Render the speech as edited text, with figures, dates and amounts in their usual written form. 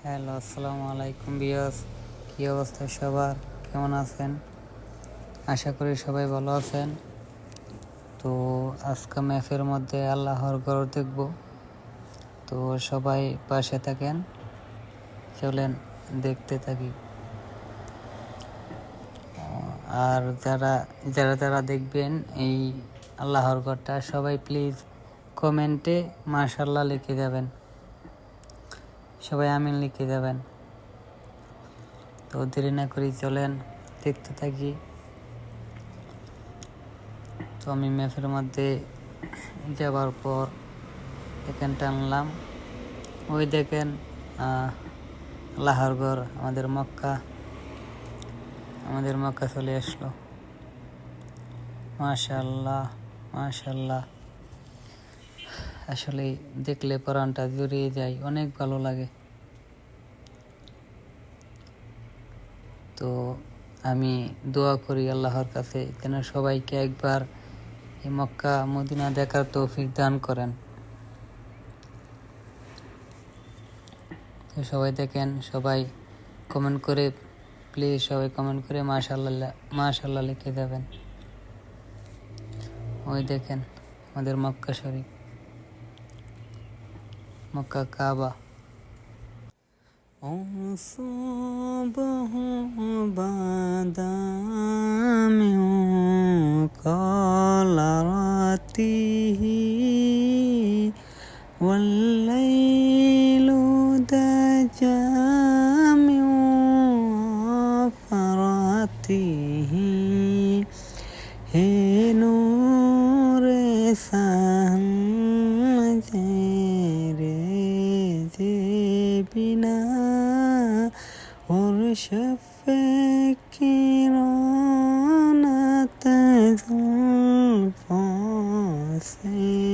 Hello, আসসালামু আলাইকুম বিয়াস। কী অবস্থা সবার? কেমন আছেন? আশা করি সবাই ভালো আছেন। তো আজকে ম্যাফের মধ্যে আল্লাহর ঘর দেখব। তো সবাই পাশে থাকেন, চলেন দেখতে থাকি। আর যারা যারা যারা দেখবেন এই আল্লাহর ঘরটা, সবাই প্লিজ কমেন্টে মাশাআল্লাহ লিখে যাবেন, সবাই আমিন লিখে যাবেন। তো দেরি না করি চলেন দেখতে থাকি। তো আমি ম্যাপের মধ্যে যাবার পর এখান টানলাম, ওই দেখেন আল্লাহর ঘর, আমাদের মক্কা চলে আসলো। মাশাআল্লাহ মাশাআল্লাহ, আসলে দেখলে প্রাণটা জুড়িয়ে যায়, অনেক ভালো লাগে। তো আমি দোয়া করি আল্লাহর কাছে যেন সবাইকে একবার এই মক্কা মদিনা দেখার তৌফিক দান করেন। তো সবাই দেখেন, সবাই কমেন্ট করে, প্লিজ সবাই কমেন্ট করে মাশাআল্লাহ লিখে দেবেন। ওই দেখেন আমাদের মক্কা শরীফ, মক্কা কাবা। أصابه بدا من قلرته والليل دجى من فرته نور بنا ورشفك رانة الفاصل